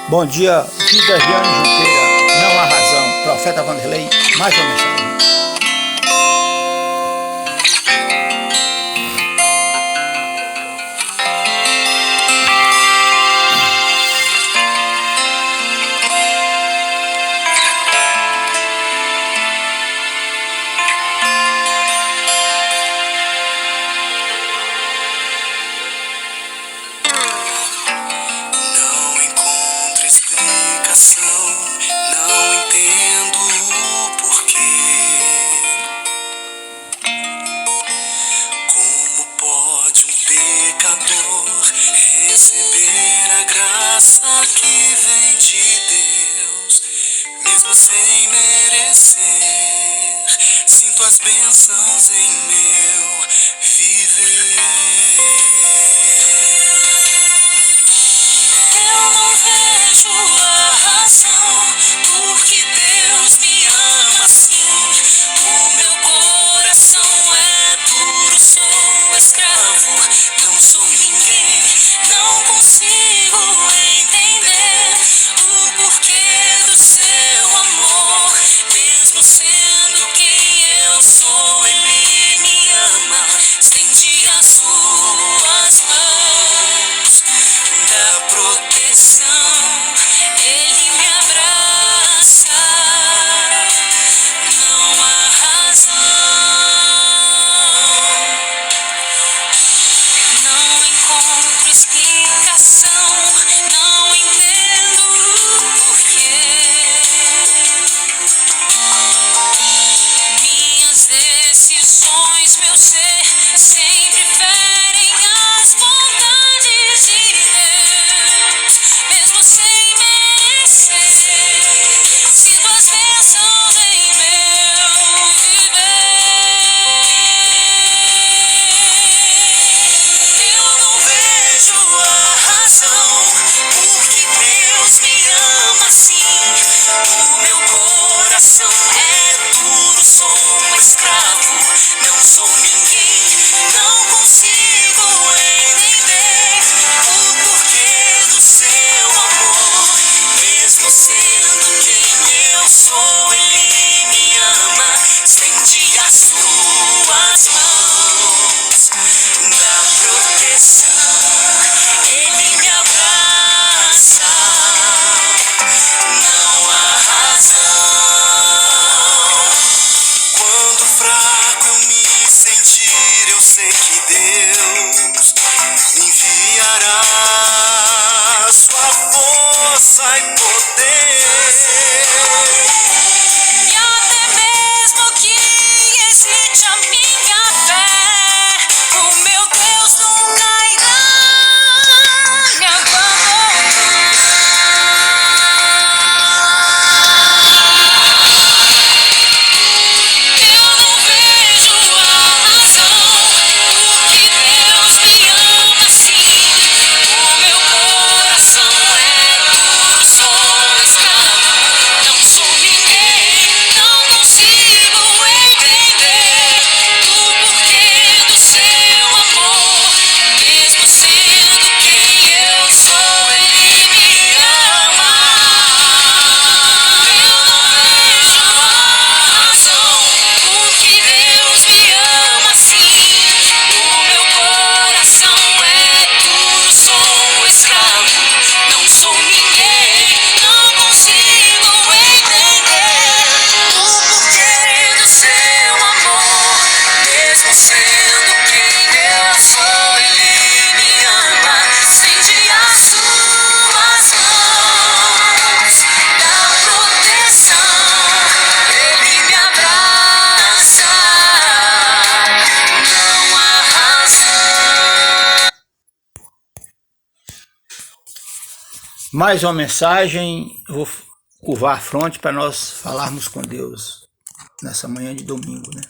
Bom dia, vida Riane Junqueira, não há razão, Profeta Vanderlei, mais uma mensagem. Não entendo o porquê. Como pode um pecador receber a graça que vem de Deus, mesmo sem merecer? Sinto as bênçãos em meu viver. Eu não vejo a razão porque Deus me ama assim. O meu coração é duro, sou escravo, não sou ninguém. Não consigo entender o porquê do seu amor. Mesmo sendo quem eu sou, Ele me ama. Estende as suas mãos da proteção, Ele me abraça, não há razão. Não encontro explicação, não entendo o porquê. Minhas decisões, meu ser, sempre ferem as vontades de Deus, mesmo sem merecer. Sinto as bênçãos em meu viver. Eu não vejo a razão porque Deus me ama assim. O meu coração é duro, sou um escravo, não sou ninguém. Não consigo entender o porquê do seu amor. Mesmo sendo quem eu sou, Ele me ama. Estende as suas mãos da proteção, Ele me abraça, não há razão. Quando fraco eu me sentir, eu sei que Deus me enviará sua força e poder. E até mesmo que hesite a minha fé, o meu Deus nunca irá me abandonar. Eu não vejo a razão porque Deus me ama assim. O meu coração é duro, sou escravo, não sou ninguém. Não consigo entender o porquê do seu amor. Mesmo sendo quem eu sou, Ele me ama. Eu não vejo a razão porque Deus me ama assim. O meu coração é duro, sou escravo, não sou ninguém. Não consigo entender o porquê do seu amor. Mesmo sendo quem eu sou, Ele me ama. Estende as suas mãos da proteção, Ele me abraça, não há razão. Mais uma mensagem, eu vou curvar a fronte para nós falarmos com Deus nessa manhã de domingo, né?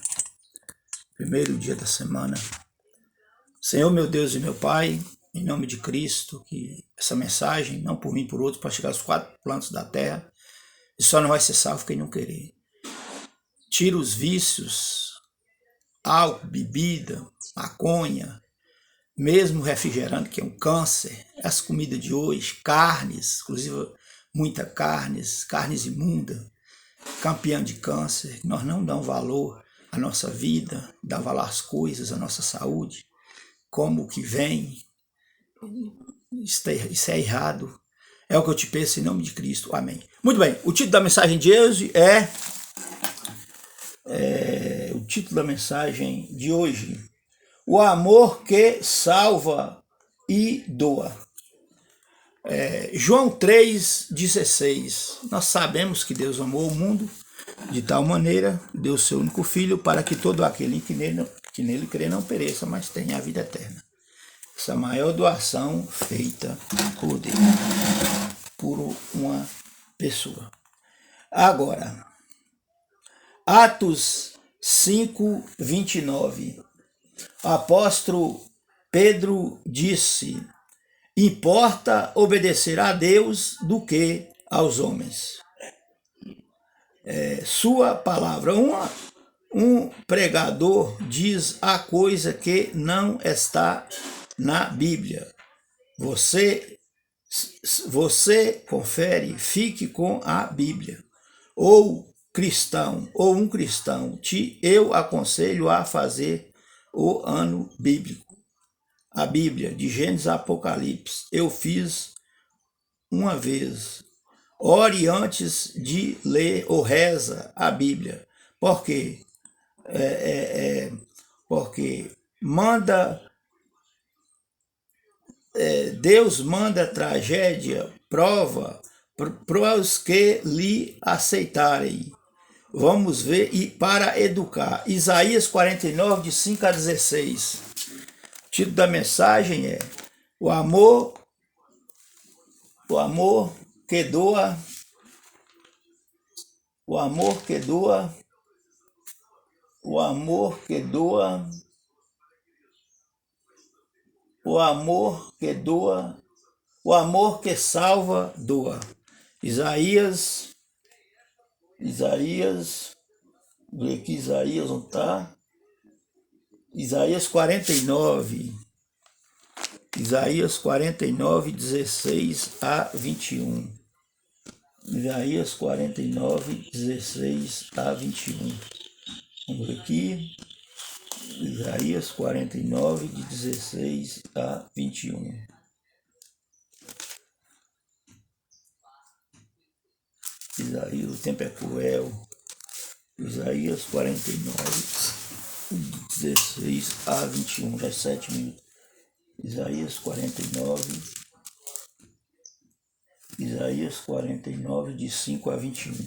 Primeiro dia da semana. Senhor, meu Deus e meu Pai, em nome de Cristo, que essa mensagem, não por mim, por outro, para chegar aos quatro plantos da terra, e só não vai ser salvo quem não querer. Tira os vícios, álcool, bebida, maconha, mesmo refrigerante, que é um câncer, as comidas de hoje, carnes, inclusive muita carnes imundas, campeã de câncer, nós não damos valor à nossa vida, dá valor às coisas, à nossa saúde, como o que vem, isso é errado. É o que eu te peço em nome de Cristo. Amém. Muito bem, o título da mensagem de hoje o título da mensagem de hoje: o amor que salva e doa. João 3,16. Nós sabemos que Deus amou o mundo de tal maneira, deu seu único Filho, para que todo aquele que nele crê não pereça, mas tenha a vida eterna. Essa é a maior doação feita por Deus, por uma pessoa. Agora, Atos 5:29. O apóstolo Pedro disse: importa obedecer a Deus do que aos homens. Sua palavra. Um pregador diz a coisa que não está na Bíblia. Você confere, fique com a Bíblia. Ou um cristão, eu aconselho a fazer o ano bíblico. A Bíblia, de Gênesis a Apocalipse, eu fiz uma vez. Ore antes de ler ou reza a Bíblia. Por quê? Porque Deus manda tragédia, prova para os que lhe aceitarem. Vamos ver, e para educar. Isaías 49, de 5 a 16. O título da mensagem é o amor que doa, o amor que doa, o amor que doa, o amor que doa, o amor que salva, doa. Isaías, vê aqui Isaías, onde está? Isaías 49. Isaías 49, 16 a 21. Isaías 49, 16 a 21. Vamos ver aqui. Isaías 49, de 16 a 21. Isaías, o tempo é cruel. Isaías 49, de 16 a 21, já 7 minutos. Isaías 49, de 5 a 21.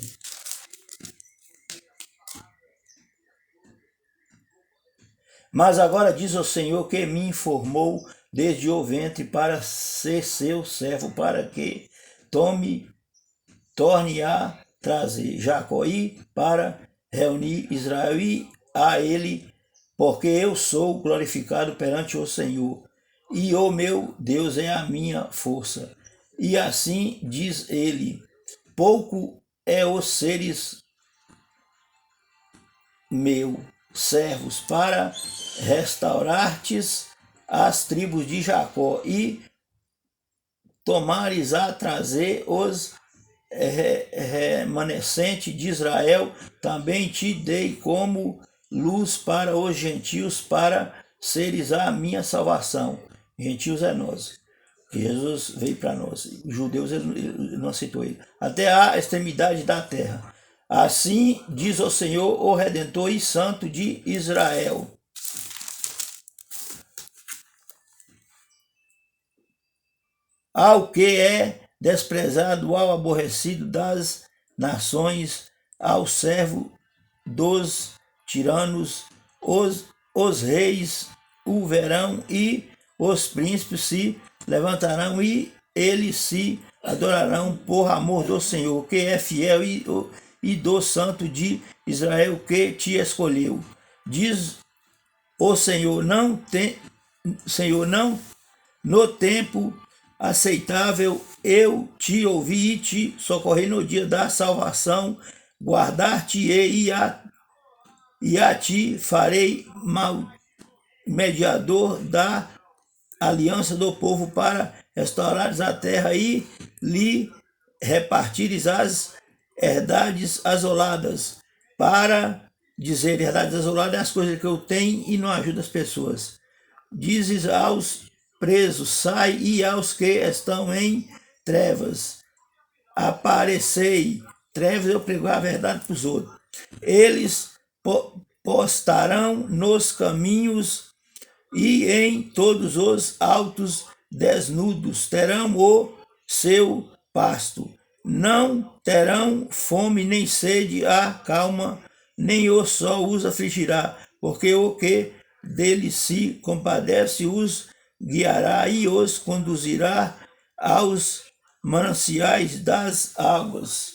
Mas agora diz o Senhor que me informou desde o ventre para ser seu servo, para que torne a trazer Jacó e para reunir Israel e a ele, porque eu sou glorificado perante o Senhor, e o meu Deus é a minha força. E assim diz ele: pouco é os seres meus servos para restaurar-te as tribos de Jacó e tomares a trazer os remanescentes de Israel. Também te dei como luz para os gentios, para seres a minha salvação. Gentios é nós. Jesus veio para nós. Os judeus ele não aceitou ele. Até a extremidade da terra. Assim diz o Senhor, o Redentor e Santo de Israel. Ao que é desprezado, ao aborrecido das nações, ao servo dos tiranos, os reis o verão e os príncipes se levantarão e eles se adorarão por amor do Senhor, que é fiel e do Santo de Israel que te escolheu. Diz o Senhor, não no tempo aceitável eu te ouvi e te socorri no dia da salvação, guardar-te-ei e a ti farei mediador da aliança do povo, para restaurares a terra e lhe repartires as herdades asoladas, para dizer: herdades asoladas é as coisas que eu tenho e não ajuda as pessoas. Dizes aos presos: sai, e aos que estão em trevas: aparecei. Trevas, eu prego a verdade para os outros. Eles postarão nos caminhos e em todos os altos desnudos terão o seu pasto. Não terão fome nem sede, a calma, nem o sol os afligirá, porque o que deles se compadece os guiará e os conduzirá aos mananciais das águas.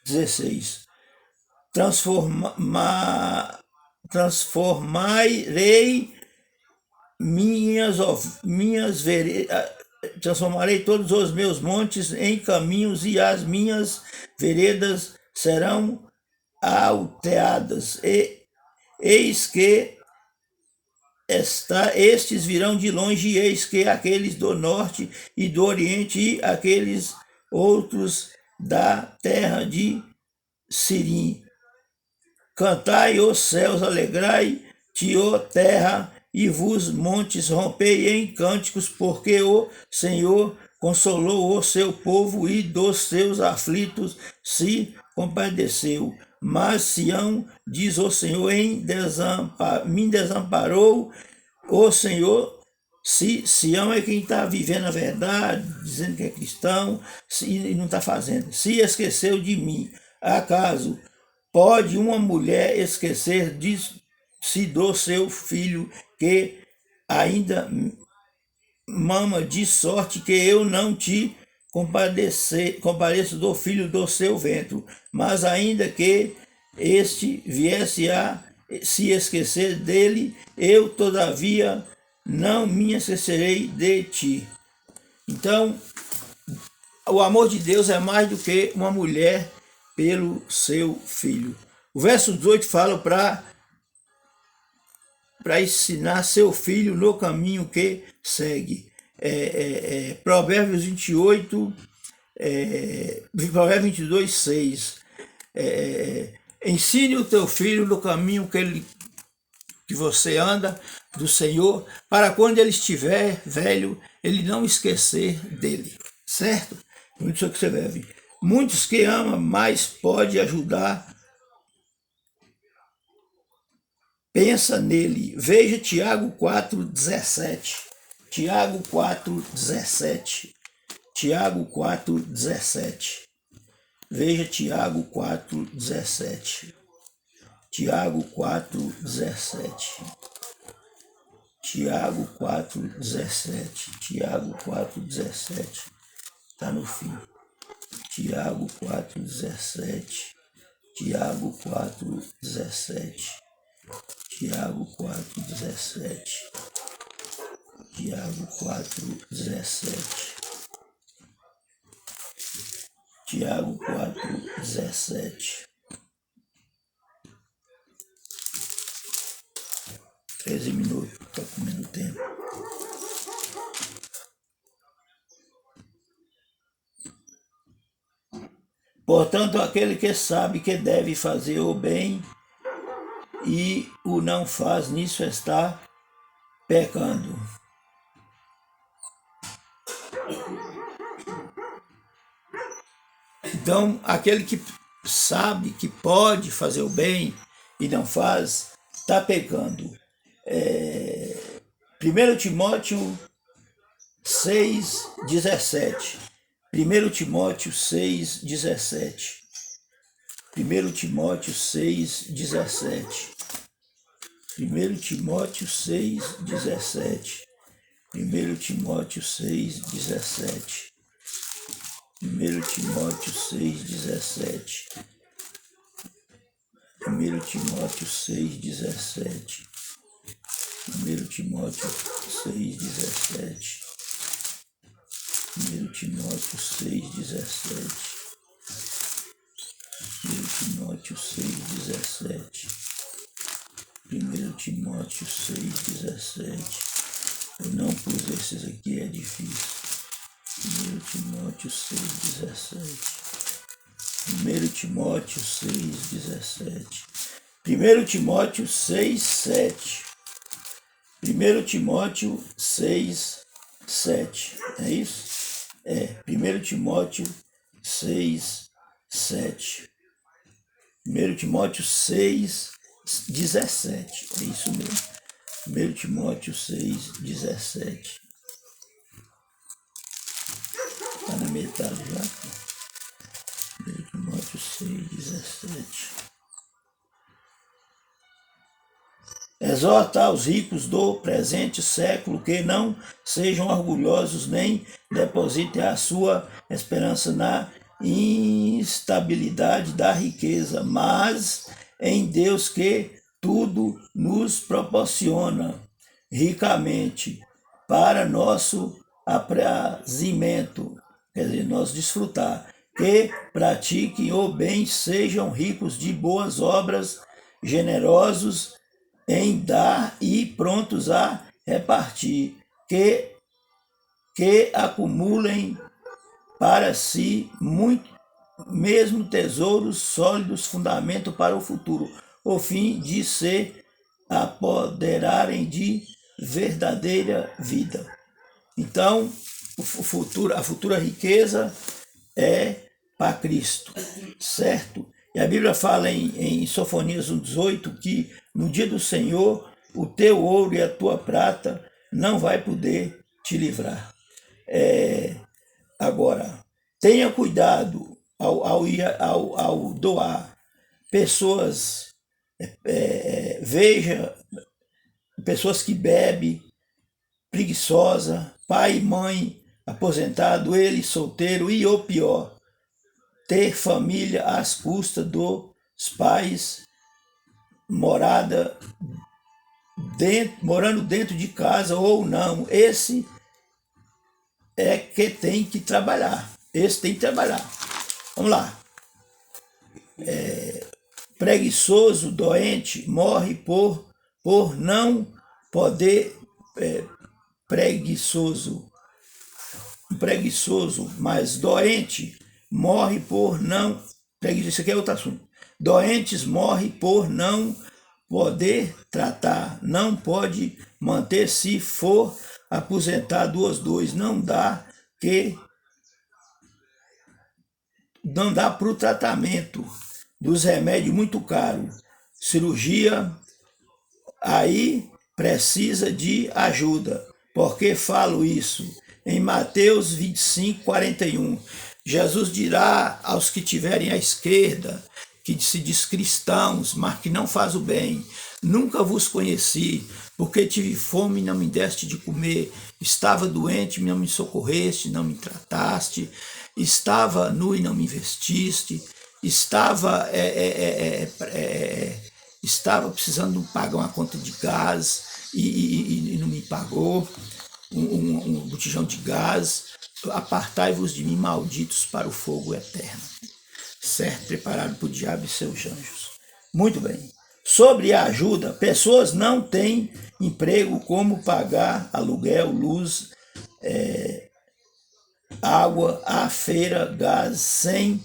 16. Transformarei transformarei todos os meus montes em caminhos, e as minhas veredas serão alteadas. Eis que estes virão de longe, e eis que aqueles do norte e do oriente, e aqueles outros da terra de Sirim. Cantai, os céus, alegrai-te, ó terra, e vos montes, rompei em cânticos, porque o Senhor consolou o seu povo e dos seus aflitos se compadeceu. Mas Sião, diz o Senhor, me desamparou o Senhor. Sião é quem está vivendo a verdade, dizendo que é cristão, e não está fazendo. Se esqueceu de mim. Acaso pode uma mulher esquecer-se do seu filho, que ainda mama, de sorte que eu não te compadeço do filho do seu ventre? Mas ainda que este viesse a se esquecer dele, eu todavia não me esquecerei de ti. Então, o amor de Deus é mais do que uma mulher pelo seu filho. O verso 18 fala para ensinar seu filho no caminho que segue. Provérbios 28, Provérbios 22, 6. Ensine o teu filho no caminho que você anda do Senhor, para quando ele estiver velho, ele não esquecer dele. Certo? Isso que você deve. Muitos que ama, mas pode ajudar. Pensa nele. Veja Tiago 4,17. Tiago 4,17. Tiago 4,17. Veja Tiago 4,17. Tiago 4,17. Tiago 4,17. Tiago 4,17. Está no fim. Tiago 4,17. Tiago 4,17. Tiago 4,17. Tiago 4,17. Tiago 4,17. 13 minutos, estou comendo tempo. Portanto, aquele que sabe que deve fazer o bem e o não faz, nisso está pecando. Então, aquele que sabe que pode fazer o bem e não faz, está pecando. 1 Timóteo 6,17. 1 Timóteo 6,17. 1 Timóteo 6,17. 1 Timóteo 6,17. 1 Timóteo 6,17. 1 Timóteo 6,17. 1 Timóteo 6,17. 1 Timóteo 6,17. 1 Timóteo 6,17. 1 Timóteo 6,17. 1 Timóteo 6,17. Eu não pus esses aqui, é difícil. 1 Timóteo 6,17. 1 Timóteo 6,17. 1 Timóteo 6,7. 1 Timóteo 6,7. É isso? É. 1 Timóteo 6,7. 1 Timóteo 6,17. É isso mesmo. 1 Timóteo 6,17. Está na metade já. 1 Timóteo 6,17. Exorta aos ricos do presente século que não sejam orgulhosos nem depositem a sua esperança na instabilidade da riqueza, mas em Deus que tudo nos proporciona ricamente para nosso aprazimento, quer dizer, nós desfrutar, que pratiquem o bem, sejam ricos de boas obras, generosos em dar e prontos a repartir, que acumulem para si muito, mesmo tesouros sólidos, fundamento para o futuro, o fim de se apoderarem de verdadeira vida. Então, a futura riqueza é para Cristo, certo? E a Bíblia fala em Sofonias 1,18 que no dia do Senhor o teu ouro e a tua prata não vai poder te livrar. Agora, tenha cuidado ao doar. Pessoas, veja, pessoas que bebem, preguiçosa, pai e mãe aposentado, ele solteiro e o pior, ter família às custas dos pais, morando dentro de casa ou não. Esse é que tem que trabalhar. Esse tem que trabalhar. Vamos lá. Preguiçoso, doente, morre por não poder. Preguiçoso, mas doente, morre por não. Isso aqui é outro assunto. Doentes morrem por não poder tratar, não pode manter se for aposentado os dois, não dá para o tratamento dos remédios muito caros, cirurgia, aí precisa de ajuda. Porque falo isso? Em Mateus 25, 41, Jesus dirá aos que tiverem à esquerda, que se diz cristãos, mas que não faz o bem: nunca vos conheci, porque tive fome e não me deste de comer, estava doente e não me socorreste, não me trataste, estava nu e não me vestiste, estava precisando pagar uma conta de gás e não me pagou, um botijão de gás. Apartai-vos de mim, malditos, para o fogo eterno, certo? Preparado para o diabo e seus anjos. Muito bem. Sobre a ajuda, pessoas não têm emprego, como pagar aluguel, luz, água, a feira, gás, sem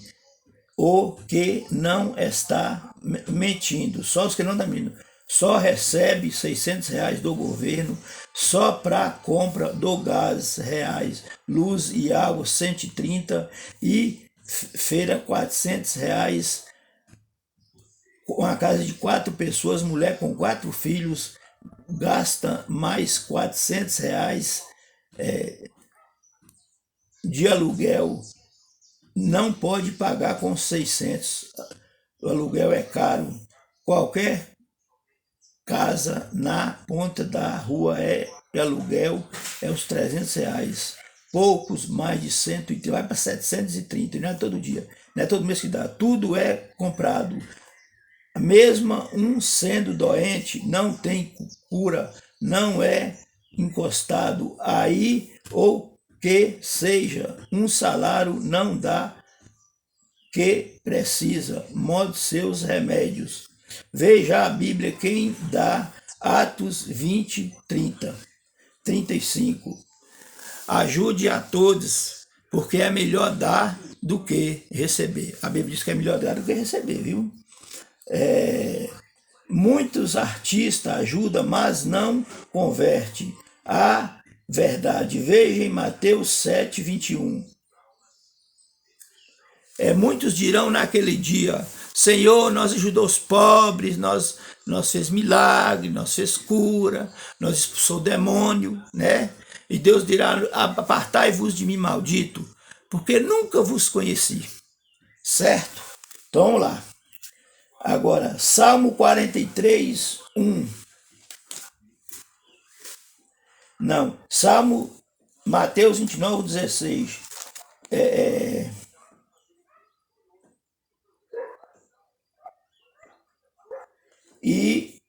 o que não está mentindo. Só os que não estão mentindo. Só recebe R$600 do governo, só para compra do gás reais, luz e água 130 e feira R$400. Uma casa de 4 pessoas, mulher com 4 filhos, gasta mais R$400 de aluguel, não pode pagar com 600. O aluguel é caro. Qualquer casa na ponta da rua de aluguel é os R$300. Poucos, mais de 130, vai para 730, não é todo dia, não é todo mês que dá. Tudo é comprado. Mesmo um sendo doente, não tem cura, não é encostado aí, ou que seja, um salário não dá que precisa, modo seus remédios. Veja a Bíblia quem dá Atos 20, 30, 35. Ajude a todos, porque é melhor dar do que receber. A Bíblia diz que é melhor dar do que receber, viu? Muitos artistas ajudam, mas não converte a verdade. Veja em Mateus 7, 21. Muitos dirão naquele dia: Senhor, nós ajudamos os pobres, nós fez milagre, nós fez cura, nós expulsou o demônio, né? E Deus dirá: apartai-vos de mim, maldito, porque nunca vos conheci. Certo? Então vamos lá. Agora, Salmo 43, 1. Não, Mateus 29, 16. E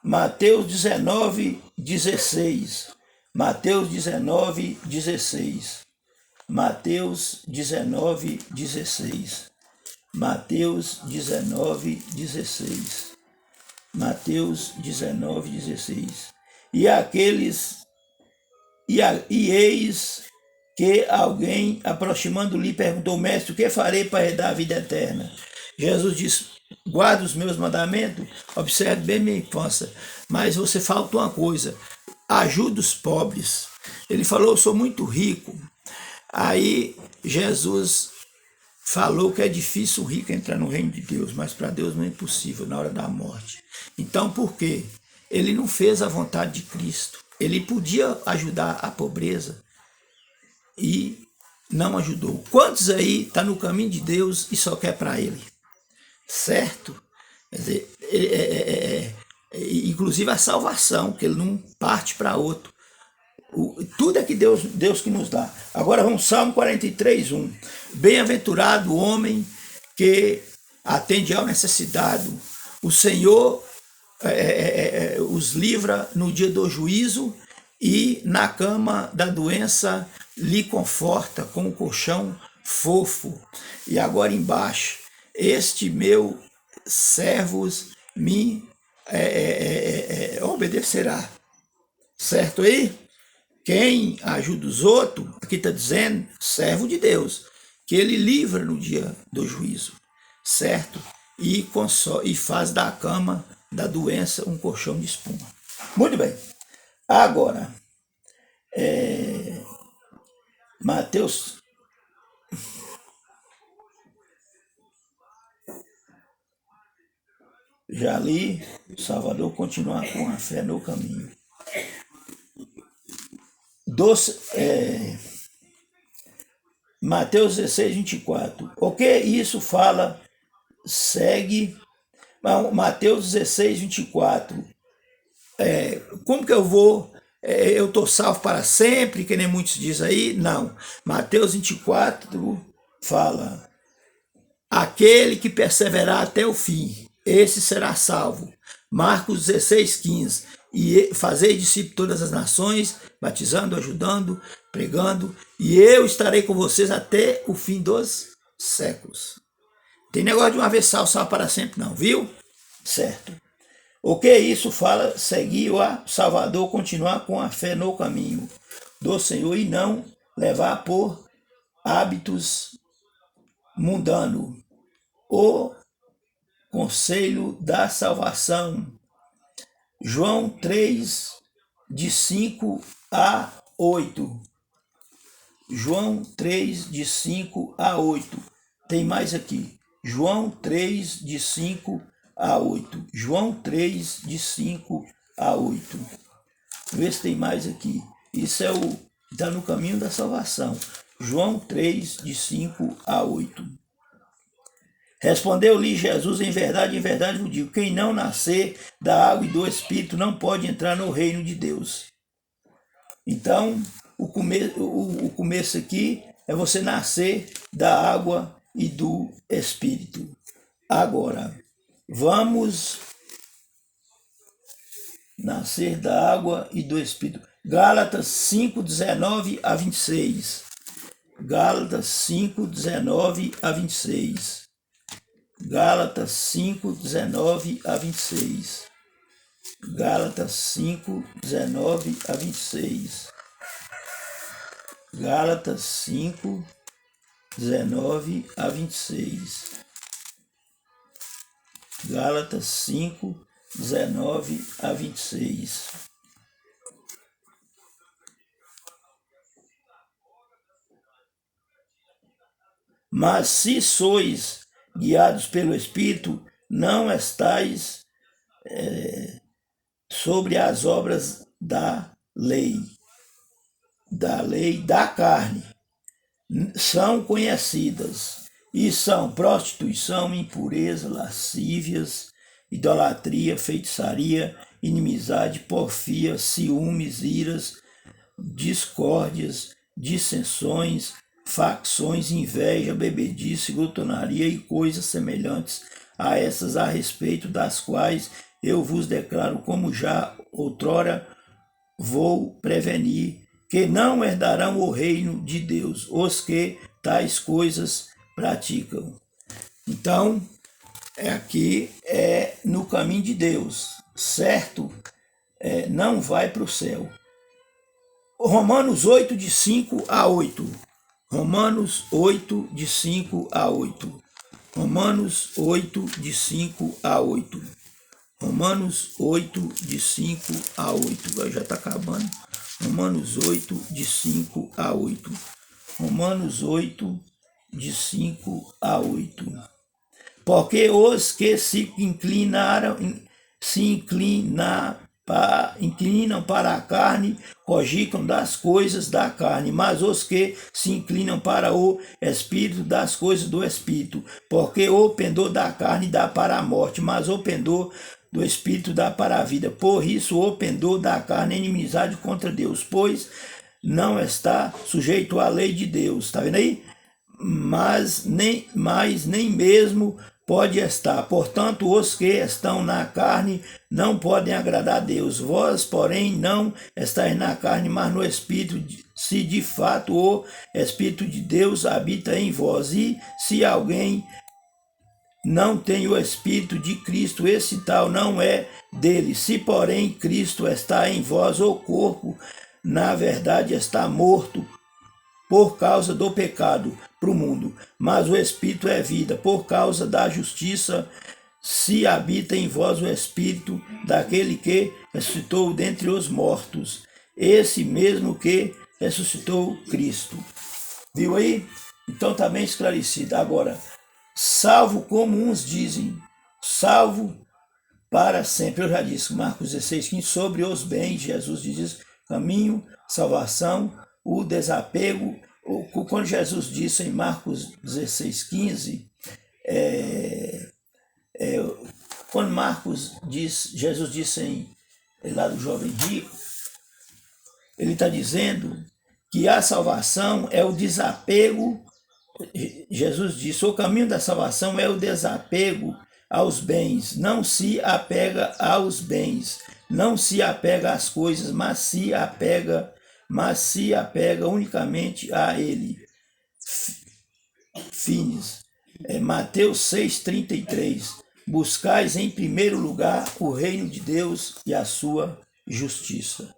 Mateus 19, 16. Mateus 19, 16. Mateus 19, 16. Mateus 19, 16. Mateus 19, 16. E eis que alguém, aproximando-lhe, perguntou: Mestre, o que farei para herdar a vida eterna? Jesus disse: guarda os meus mandamentos, observe bem minha infância, mas você falta uma coisa: ajuda os pobres. Ele falou: eu sou muito rico. Aí Jesus falou que é difícil o rico entrar no reino de Deus, mas para Deus não é impossível na hora da morte. Então por quê? Ele não fez a vontade de Cristo. Ele podia ajudar a pobreza e não ajudou. Quantos aí estão no caminho de Deus e só quer para ele? Certo? Quer dizer, inclusive a salvação, que ele não parte para outro. Tudo é que Deus que nos dá. Agora vamos, Salmo 43, 1. Bem-aventurado o homem que atende ao necessitado. O Senhor os livra no dia do juízo e na cama da doença lhe conforta com um colchão fofo. E agora embaixo, este meu servos me obedecerá. Certo aí? Quem ajuda os outros, aqui está dizendo, servo de Deus, que ele livra no dia do juízo, certo? E faz da cama da doença um colchão de espuma. Muito bem. Agora, Mateus. Já li, Salvador continuar com a fé no caminho. Mateus 16, 24. O que isso fala? Segue. Mateus 16, 24. Como que eu vou? Eu estou salvo para sempre, que nem muitos dizem aí? Não. Mateus 24 fala: aquele que perseverar até o fim, esse será salvo. Marcos 16, 15. E fazei discípulos de todas as nações, batizando, ajudando, pregando, e eu estarei com vocês até o fim dos séculos. Tem negócio de uma vez salvo para sempre não, viu? Certo. O que isso fala? Seguir o Salvador, continuar com a fé no caminho do Senhor e não levar por hábitos mundanos. O conselho da salvação. João 3, de 5 a 8. João 3, de 5 a 8. Tem mais aqui. João 3, de 5 a 8. João 3, de 5 a 8. Vê se tem mais aqui. Isso está no caminho da salvação. João 3, de 5 a 8. Respondeu-lhe Jesus: em verdade vos digo, quem não nascer da água e do Espírito não pode entrar no reino de Deus. Então, o começo aqui é você nascer da água e do Espírito. Agora, vamos nascer da água e do Espírito. Gálatas 5, 19 a 26. Gálatas 5, 19 a 26. Gálatas 5, 19 a 26. Gálatas 5, 19 a 26. Gálatas 5, 19 a 26. Gálatas 5, 19 a 26. Mas se sois guiados pelo Espírito, não estáis sobre as obras da lei da carne. São conhecidas, e são prostituição, impureza, lascívias, idolatria, feitiçaria, inimizade, porfia, ciúmes, iras, discórdias, dissensões, facções, inveja, bebedice, glutonaria e coisas semelhantes a essas, a respeito das quais eu vos declaro, como já outrora vou prevenir, que não herdarão o reino de Deus os que tais coisas praticam. Então, aqui é no caminho de Deus, certo? Não vai para o céu. Romanos 8, de 5 a 8. Romanos 8, de 5 a 8. Romanos 8, de 5 a 8. Romanos 8, de 5 a 8. Agora já está acabando. Romanos 8, de 5 a 8. Romanos 8, de 5 a 8. Porque os que se inclinam para a carne, cogicam das coisas da carne, mas os que se inclinam para o Espírito, das coisas do Espírito. Porque o pendor da carne dá para a morte, mas o pendor do Espírito dá para a vida. Por isso, o pendor da carne é inimizade contra Deus, pois não está sujeito à lei de Deus. Está vendo aí? Mas nem mesmo pode estar. Portanto, os que estão na carne não podem agradar a Deus. Vós, porém, não estáis na carne, mas no Espírito, se de fato o Espírito de Deus habita em vós. E se alguém não tem o Espírito de Cristo, esse tal não é dele. Se, porém, Cristo está em vós, o corpo, na verdade, está morto por causa do pecado para o mundo, mas o Espírito é vida, por causa da justiça, se habita em vós o Espírito daquele que ressuscitou dentre os mortos, esse mesmo que ressuscitou Cristo. Viu aí? Então está bem esclarecido. Agora, salvo como uns dizem, salvo para sempre. Eu já disse, Marcos 16, 15, sobre os bens, Jesus diz, caminho, salvação, o desapego. Quando Jesus disse em Marcos 16, 15, quando Jesus disse lá do jovem rico, ele está dizendo que a salvação é o desapego. Jesus disse, o caminho da salvação é o desapego aos bens, não se apega aos bens, não se apega às coisas, mas se apega unicamente a ele. Fines. Mateus 6,33. Buscais em primeiro lugar o reino de Deus e a sua justiça.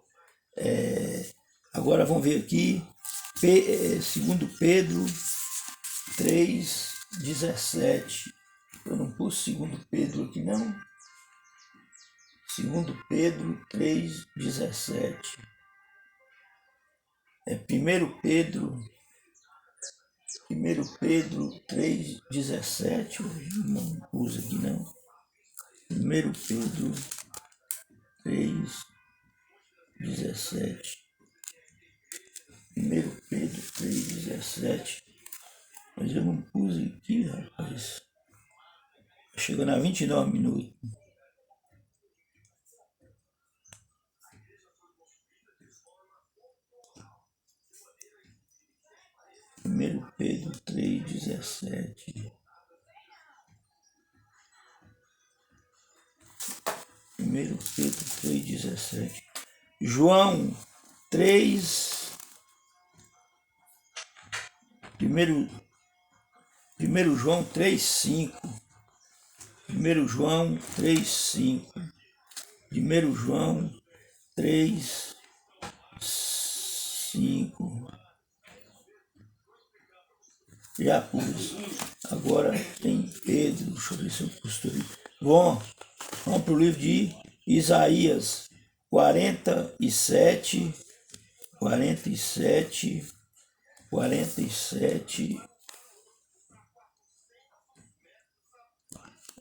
Agora vamos ver aqui, 2 Pedro 3,17. Eu não pus 2 Pedro aqui, não. 2 Pedro 3,17. 1 Pedro 3,17. Não pus aqui, não. 1 Pedro 3,17. 1 Pedro 3,17. Mas eu não pus aqui, rapaz. Chegando a 29 minutos. Primeiro Pedro 3,17. 1 Pedro 3,17. João 3. Primeiro João 3,5. 1 João 3,5. 1 João 3,5. Já pus. Agora tem Pedro. Deixa eu ver se eu costuro. Bom, vamos para o livro de Isaías 47.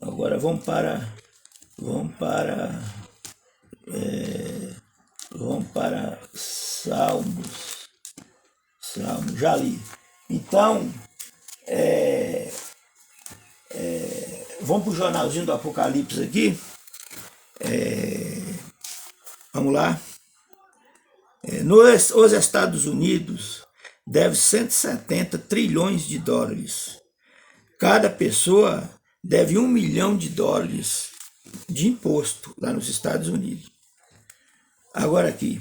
Agora vamos para Salmos. Já li. Então, vamos para o jornalzinho do Apocalipse aqui. Vamos lá. Os Estados Unidos devem 170 trilhões de dólares. Cada pessoa deve $1 milhão de imposto lá nos Estados Unidos. Agora aqui.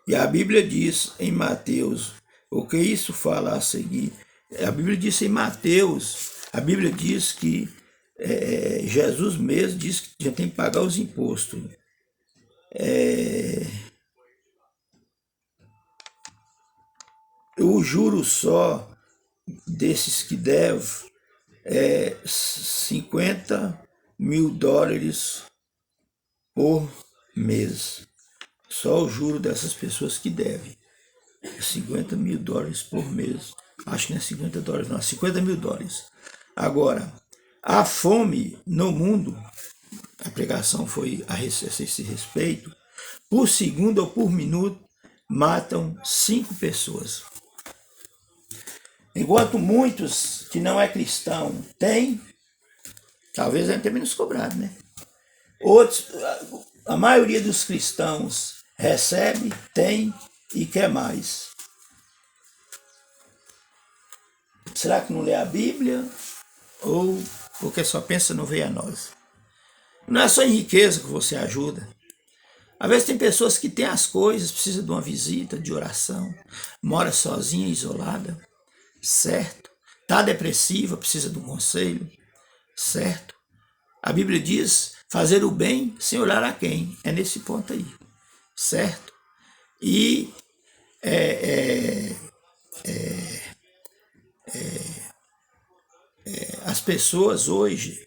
E a Bíblia diz em Mateus, o que isso fala a seguir? A Bíblia diz em Mateus, a Bíblia diz que Jesus mesmo diz que já tem que pagar os impostos. O juro só desses que devem é $50 mil por mês. Só o juro dessas pessoas que devem. $50 mil por mês. Acho que não é $50, não, é $50 mil. Agora, a fome no mundo, a pregação foi a esse respeito, por segundo ou por minuto, matam 5 pessoas. Enquanto muitos que não é cristão têm, talvez vai ter menos cobrado, né? Outros, a maioria dos cristãos recebe, tem e quer mais. Será que não lê a Bíblia? Ou porque só pensa no veio a nós? Não é só em riqueza que você ajuda. Às vezes tem pessoas que têm as coisas, precisa de uma visita, de oração, mora sozinha, isolada, certo? Está depressiva, precisa de um conselho, certo? A Bíblia diz fazer o bem sem olhar a quem. É nesse ponto aí, certo? E as pessoas hoje,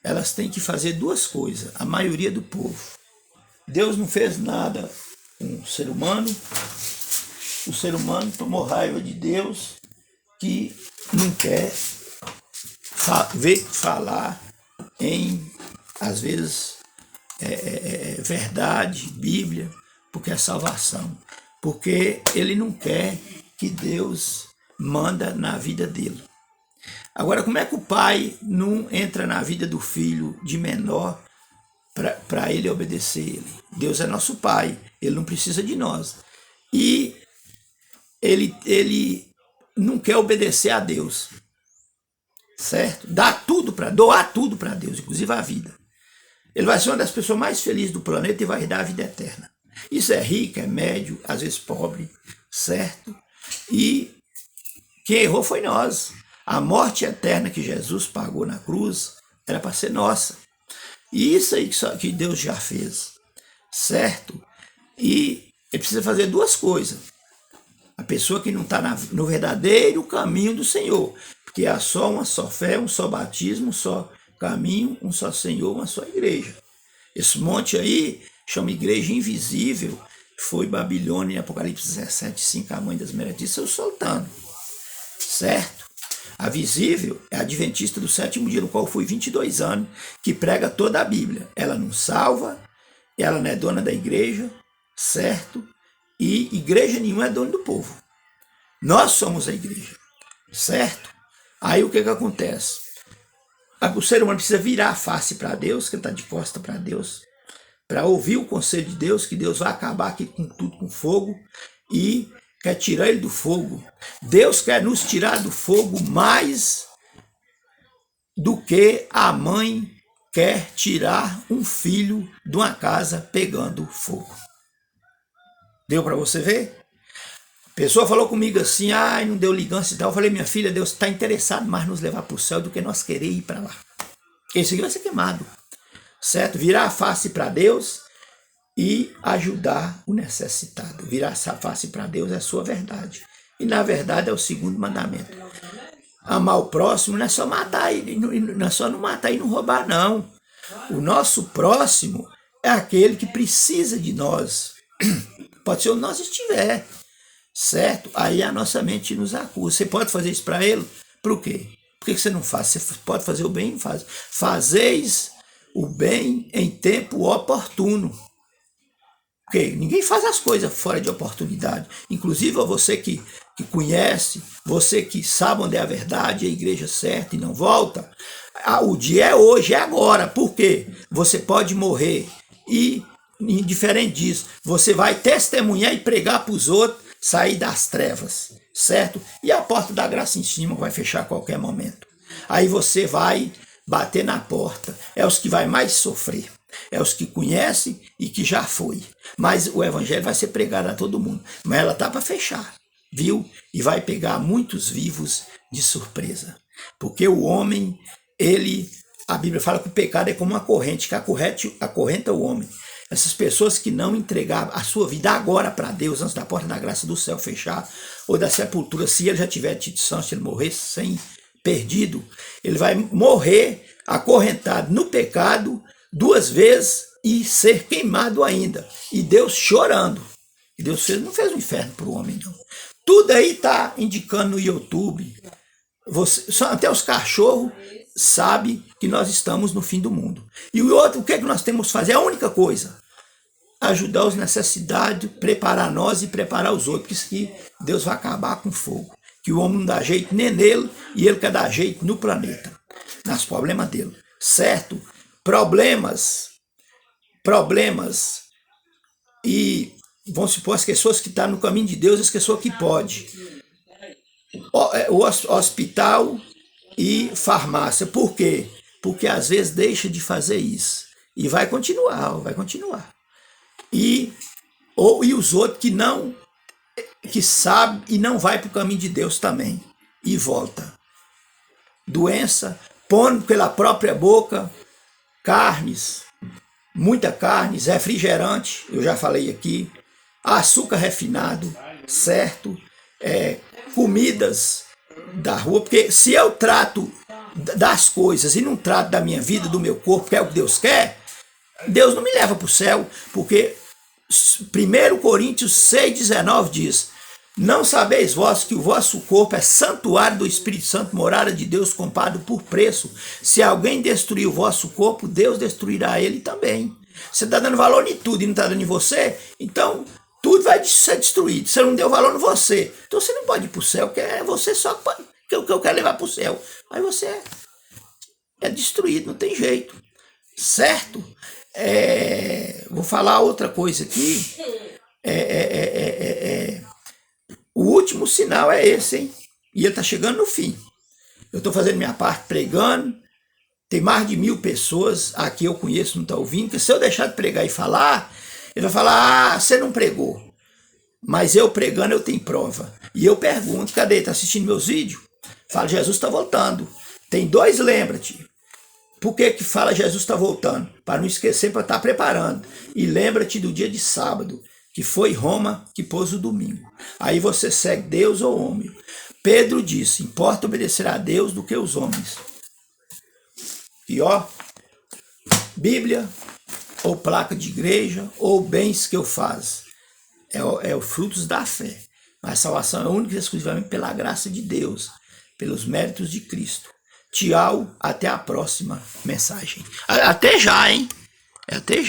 elas têm que fazer 2 coisas, a maioria do povo. Deus não fez nada com o ser humano tomou raiva de Deus, que não quer falar em, às vezes, verdade, Bíblia, porque é salvação. Porque ele não quer que Deus manda na vida dele. Agora, como é que o pai não entra na vida do filho de menor para ele obedecer ele? Deus é nosso pai, ele não precisa de nós. E ele não quer obedecer a Deus, certo? Doar tudo para Deus, inclusive a vida. Ele vai ser uma das pessoas mais felizes do planeta e vai dar a vida eterna. Isso é rico, é médio, às vezes pobre, certo? E quem errou foi nós. A morte eterna que Jesus pagou na cruz era para ser nossa. E isso aí que Deus já fez, certo? E ele precisa fazer 2 coisas. A pessoa que não está no verdadeiro caminho do Senhor, porque há só uma só fé, um só batismo, um só caminho, um só Senhor, uma só igreja. Esse monte aí chama igreja invisível, foi Babilônia em Apocalipse 17:5, a mãe das meretrices, soltando, certo? A visível é a adventista do 7º dia, no qual fui 22 anos, que prega toda a Bíblia. Ela não salva, ela não é dona da igreja, certo? E igreja nenhuma é dona do povo. Nós somos a igreja, certo? Aí o que acontece? O ser humano precisa virar a face para Deus, que ele está de costa para Deus, para ouvir o conselho de Deus, que Deus vai acabar aqui com tudo, com fogo, e quer tirar ele do fogo. Deus quer nos tirar do fogo mais do que a mãe quer tirar um filho de uma casa pegando fogo. Deu para você ver? A pessoa falou comigo assim, ai, não deu ligança e tal. Eu falei, minha filha, Deus está interessado mais nos levar para o céu do que nós querer ir para lá. Porque isso aqui vai ser queimado, certo? Virar a face para Deus e ajudar o necessitado. Virar a face para Deus é a sua verdade. E na verdade é o segundo mandamento. Amar o próximo não é só matar, não é só não matar e não roubar, não. O nosso próximo é aquele que precisa de nós. Pode ser onde nós estiver, certo? Aí a nossa mente nos acusa. Você pode fazer isso para ele? Por quê? Por que você não faz? Você pode fazer o bem? Faz. Fazeis o bem em tempo oportuno. Porque ninguém faz as coisas fora de oportunidade. Inclusive você que conhece, você que sabe onde é a verdade, a igreja certa e não volta. O dia é hoje, é agora. Por quê? Você pode morrer e, indiferente disso, você vai testemunhar e pregar para os outros, sair das trevas, certo? E a porta da graça em cima vai fechar a qualquer momento. Aí você vai bater na porta. É os que vai mais sofrer. É os que conhecem e que já foi. Mas o evangelho vai ser pregado a todo mundo. Mas ela tá para fechar, viu? E vai pegar muitos vivos de surpresa. Porque o homem, a Bíblia fala que o pecado é como uma corrente, que acorrenta o homem. Essas pessoas que não entregaram a sua vida agora para Deus, antes da porta da graça do céu fechar, ou da sepultura, se ele já tiver tido sangue, se ele morrer sem perdido, ele vai morrer acorrentado no pecado 2 vezes e ser queimado ainda. E Deus chorando. E Deus não fez um inferno para o homem, não. Tudo aí está indicando no YouTube. Até os cachorros sabem que nós estamos no fim do mundo. E o outro, o que é que nós temos que fazer? A única coisa, ajudar os necessitados, preparar nós e preparar os outros, que Deus vai acabar com fogo. Que o homem não dá jeito nem nele e ele quer dar jeito no planeta, nos problemas dele, certo? Problemas e vamos supor as pessoas que estão no caminho de Deus, as pessoas que podem. O hospital e farmácia. Por quê? Porque às vezes deixa de fazer isso. E vai continuar. E os outros que sabem e não vai para o caminho de Deus também. E volta. Doença, pondo pela própria boca, carnes, muita carne, refrigerante, eu já falei aqui, açúcar refinado, certo? Comidas da rua, porque se eu trato das coisas e não trato da minha vida, do meu corpo, que é o que Deus quer, Deus não me leva para o céu, porque 1 Coríntios 6,19 diz: não sabeis vós que o vosso corpo é santuário do Espírito Santo, morada de Deus, comprado por preço? Se alguém destruir o vosso corpo, Deus destruirá ele também. Você está dando valor em tudo e não está dando em você, então tudo vai ser destruído. Você não deu valor em você, então você não pode ir para o céu, que é você só que eu quero levar para o céu. Aí você é destruído, não tem jeito, certo? Vou falar outra coisa aqui. O último sinal é esse, hein? E ele está chegando no fim. Eu estou fazendo minha parte pregando. Tem mais de 1000 pessoas aqui eu conheço, não está ouvindo. Porque se eu deixar de pregar e falar, ele vai falar: você não pregou. Mas eu pregando eu tenho prova. E eu pergunto: cadê? Está assistindo meus vídeos? Fala: Jesus está voltando. Tem 2, lembra-te. Por que fala Jesus está voltando? Para não esquecer, para estar preparando. E lembra-te do dia de sábado, que foi Roma que pôs o domingo. Aí você segue Deus ou homem. Pedro disse: importa obedecer a Deus do que os homens. E Bíblia, ou placa de igreja, ou bens que eu faço. É os frutos da fé. Mas a salvação é única e exclusivamente pela graça de Deus, pelos méritos de Cristo. Tchau, até a próxima mensagem. Até já, hein? Até já.